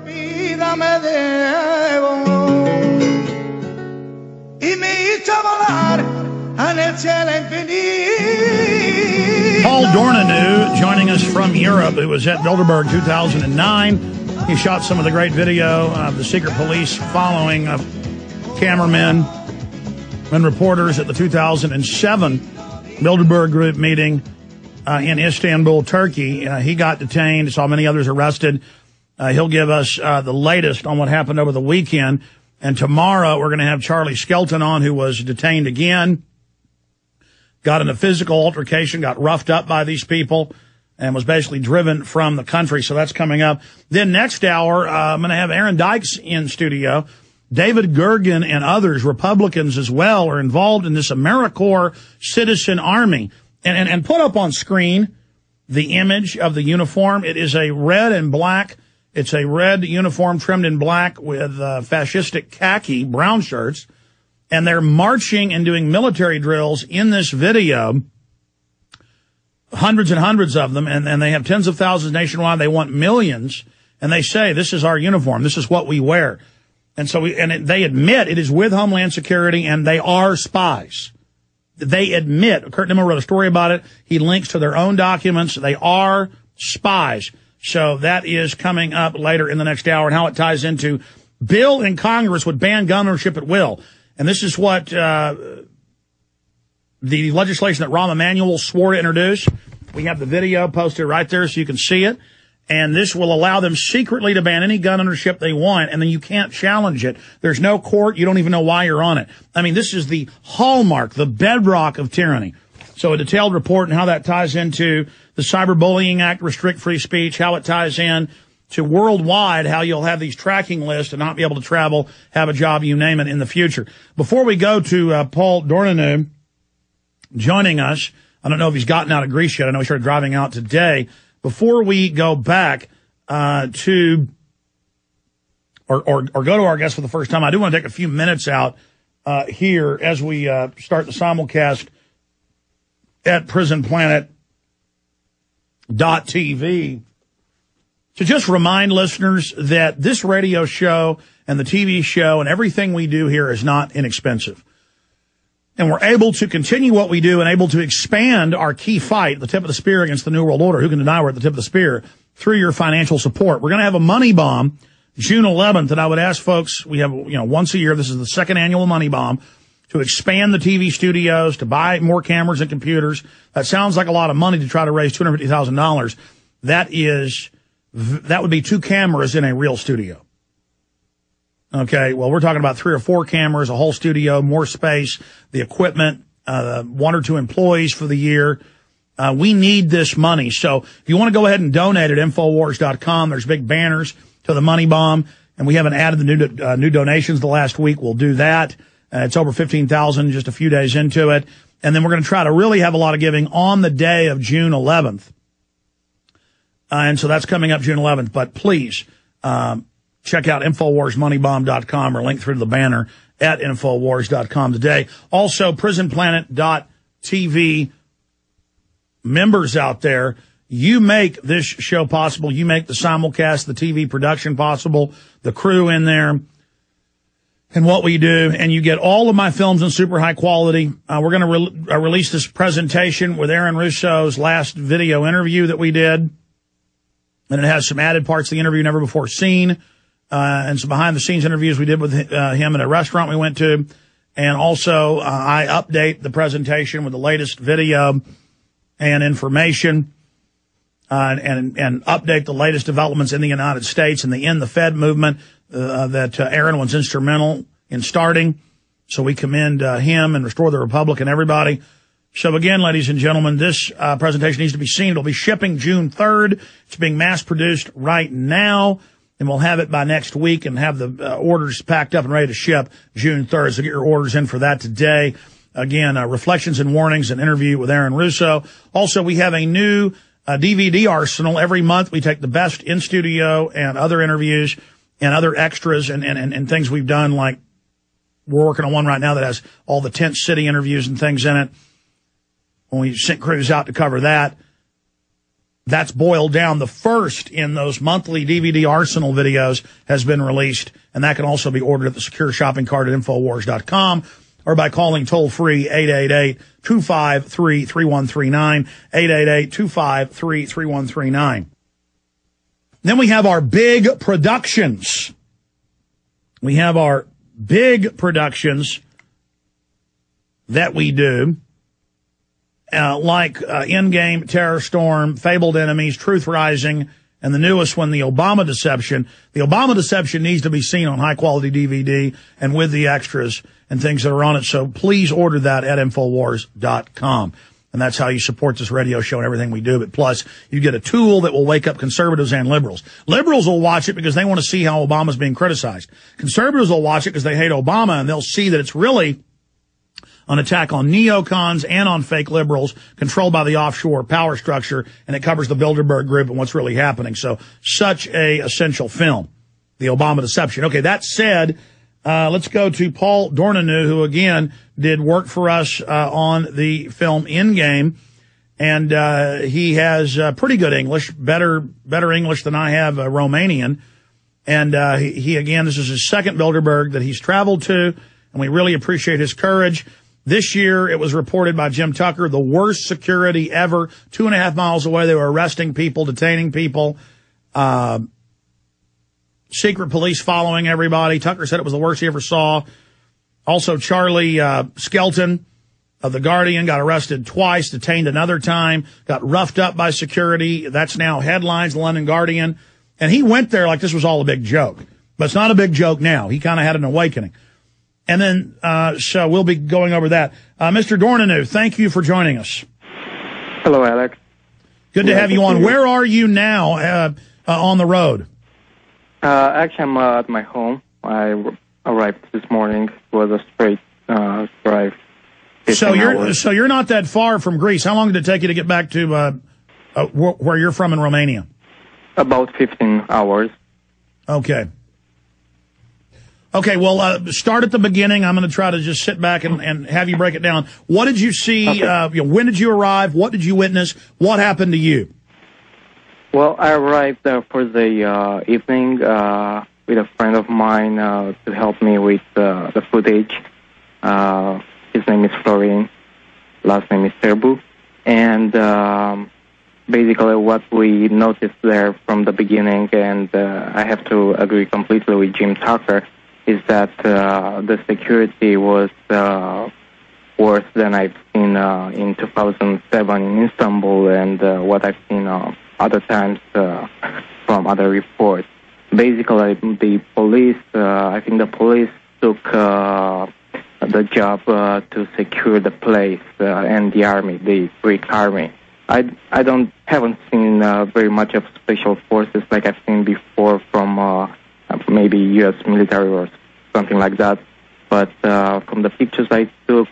vida me debo y me hizo volar en el cielo infinito. Paul Dorneanu joining us from Europe, who was at Bilderberg 2009. He shot some of the great video of the secret police following cameramen and reporters at the 2007 Bilderberg Group meeting in Istanbul, Turkey. He got detained, saw many others arrested. He'll give us the latest on what happened over the weekend. And tomorrow we're going to have Charlie Skelton on, who was detained again, got in a physical altercation, got roughed up by these people, and was basically driven from the country. So that's coming up. Then next hour, I'm going to have Aaron Dykes in studio. David Gergen and others, Republicans as well, are involved in this AmeriCorps Citizen Army. And put up on screen the image of the uniform. It is a red and black. It's a red uniform trimmed in black with fascistic khaki brown shirts. And they're marching and doing military drills in this video. Hundreds and hundreds of them. And they have tens of thousands nationwide. They want millions. And they say, this is our uniform. This is what we wear. And so they admit it is with Homeland Security, and they are spies. They admit, Kurt Nimmo wrote a story about it. He links to their own documents. They are spies. So that is coming up later in the next hour, and how it ties into bill in Congress would ban gun ownership at will. And this is what the legislation that Rahm Emanuel swore to introduce. We have the video posted right there so you can see it. And this will allow them secretly to ban any gun ownership they want, and then you can't challenge it. There's no court. You don't even know why you're on it. I mean, this is the hallmark, the bedrock of tyranny. So a detailed report and how that ties into the Cyberbullying Act, restrict free speech, how it ties in to worldwide, how you'll have these tracking lists and not be able to travel, have a job, you name it, in the future. Before we go to Paul Dorneanu joining us, I don't know if he's gotten out of Greece yet. I know he started driving out today. Before we go back to or go to our guest for the first time, I do want to take a few minutes out here as we start the simulcast at prisonplanet.tv to just remind listeners that this radio show and the TV show and everything we do here is not inexpensive. And we're able to continue what we do and able to expand our key fight, the tip of the spear against the New World Order. Who can deny we're at the tip of the spear? Through your financial support. We're going to have a money bomb June 11th, and I would ask folks, we have, once a year, this is the second annual money bomb, to expand the TV studios, to buy more cameras and computers. That sounds like a lot of money to try to raise $250,000. That would be 2 cameras in a real studio. Okay, well, we're talking about 3 or 4 cameras, a whole studio, more space, the equipment, 1 or 2 employees for the year. We need this money. So if you want to go ahead and donate at Infowars.com, there's big banners to the money bomb, and we haven't added the new donations the last week. We'll do that. It's over 15,000 just a few days into it. And then we're going to try to really have a lot of giving on the day of June 11th. And so that's coming up June 11th. But please, check out InfoWarsMoneyBomb.com or link through to the banner at Infowars.com today. Also, PrisonPlanet.tv members out there, you make this show possible. You make the simulcast, the TV production possible, the crew in there, and what we do. And you get all of my films in super high quality. We're going to release this presentation with Aaron Russo's last video interview that we did. And it has some added parts of the interview never before seen. And some behind-the-scenes interviews we did with him at a restaurant we went to. And also, I update the presentation with the latest video and information, and update the latest developments in the United States and the End the Fed movement that Aaron was instrumental in starting. So we commend him and Restore the Republic and everybody. So again, ladies and gentlemen, this presentation needs to be seen. It'll be shipping June 3rd. It's being mass-produced right now. And we'll have it by next week and have the orders packed up and ready to ship June 3rd. So get your orders in for that today. Again, Reflections and Warnings, an interview with Aaron Russo. Also, we have a new DVD arsenal. Every month we take the best in studio and other interviews and other extras and things we've done. Like we're working on one right now that has all the tent city interviews and things in it. When we sent crews out to cover that. That's boiled down. The first in those monthly DVD Arsenal videos has been released, and that can also be ordered at the secure shopping cart at Infowars.com or by calling toll-free 888-253-3139, 888-253-3139. Then we have our big productions. We have our big productions that we do. Like Endgame, Terror Storm, Fabled Enemies, Truth Rising, and the newest one, The Obama Deception. The Obama Deception needs to be seen on high-quality DVD and with the extras and things that are on it. So please order that at Infowars.com. And that's how you support this radio show and everything we do. But plus, you get a tool that will wake up conservatives and liberals. Liberals will watch it because they want to see how Obama's being criticized. Conservatives will watch it because they hate Obama, and they'll see that it's really an attack on neocons and on fake liberals controlled by the offshore power structure, and it covers the Bilderberg Group and what's really happening. So such a essential film, The Obama Deception. Okay, that said, let's go to Paul Dorneanu, who, again, did work for us on the film Endgame, and he has pretty good English, better English than I have Romanian. And he, again, this is his second Bilderberg that he's traveled to, and we really appreciate his courage. This year, it was reported by Jim Tucker, the worst security ever. 2.5 miles away, they were arresting people, detaining people, secret police following everybody. Tucker said it was the worst he ever saw. Also, Charlie Skelton of The Guardian got arrested twice, detained another time, got roughed up by security. That's now headlines, the London Guardian. And he went there like this was all a big joke. But it's not a big joke now. He kind of had an awakening. And then, so we'll be going over that. Mr. Dorneanu, thank you for joining us. Hello, Alex. Good to have you on. Where are you now on the road? Actually, I'm at my home. I arrived this morning. It was a straight drive. So you're not that far from Greece. How long did it take you to get back to where you're from in Romania? About 15 hours. Okay. Okay, well, start at the beginning. I'm going to try to just sit back and have you break it down. What did you see? Okay. When did you arrive? What did you witness? What happened to you? Well, I arrived for the evening with a friend of mine to help me with the footage. His name is Florian. Last name is Serbu. And basically what we noticed there from the beginning, and I have to agree completely with Jim Tucker, is that the security was worse than I've seen in 2007 in Istanbul and what I've seen other times from other reports. Basically, the police, I think the police took the job to secure the place and the army, the Greek army. I haven't seen very much of special forces like I've seen before from maybe U.S. military or something like that. But from the pictures I took,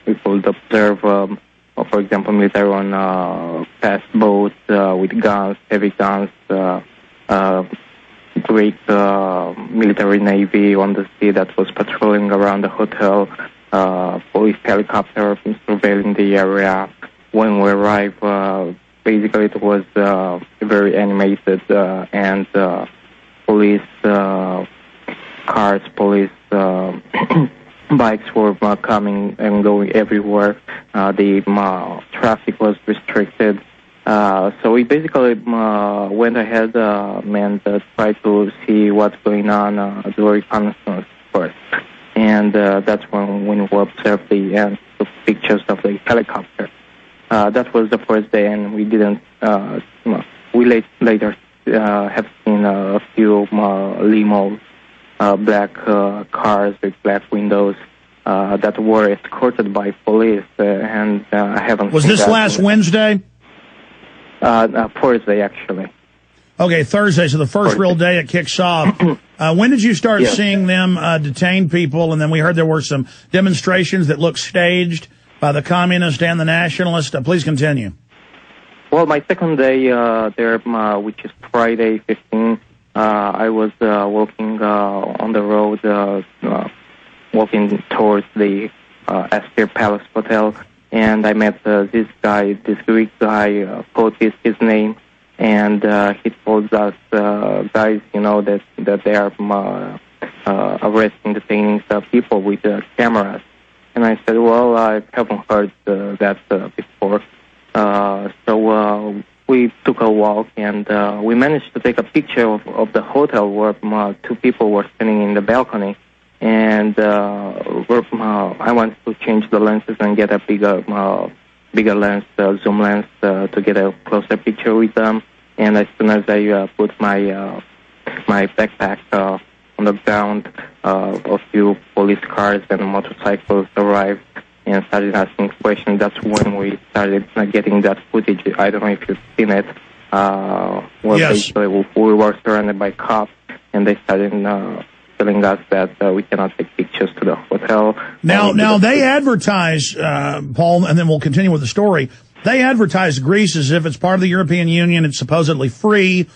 we could observe, for example, military on fast boats with guns, heavy guns, Greek military navy on the sea that was patrolling around the hotel, police helicopter surveilling the area. When we arrived, basically it was very animated and police cars, police bikes were coming and going everywhere. The traffic was restricted. So we basically went ahead and tried to see what's going on, the reconnaissance first. And that's when we observed the pictures of the helicopter. That was the first day, and we didn't. We later have seen a few limos, black cars with black windows that were escorted by police, and I haven't. Was this last Wednesday? Thursday, actually. Okay, Thursday. So the first real day it kicks off. When did you start seeing them detain people? And then we heard there were some demonstrations that looked staged by the communists and the nationalists. Please continue. Well, my second day there, which is Friday 15, I was walking on the road, walking towards the Aspire Palace Hotel, and I met this guy, this Greek guy, Kotis, his name, and he told us, guys, that they are arresting, detaining people with cameras. And I said, well, I haven't heard that before. So we took a walk, and we managed to take a picture of the hotel where two people were standing in the balcony. And I wanted to change the lenses and get a bigger lens, zoom lens, to get a closer picture with them. And as soon as I put my backpack on the ground, a few police cars and motorcycles arrived and started asking questions. That's when we started getting that footage. I don't know if you've seen it. Yes. Basically we were surrounded by cops, and they started telling us that we cannot take pictures to the hotel. Now they advertise, Paul, and then we'll continue with the story. They advertise Greece as if it's part of the European Union. It's supposedly free.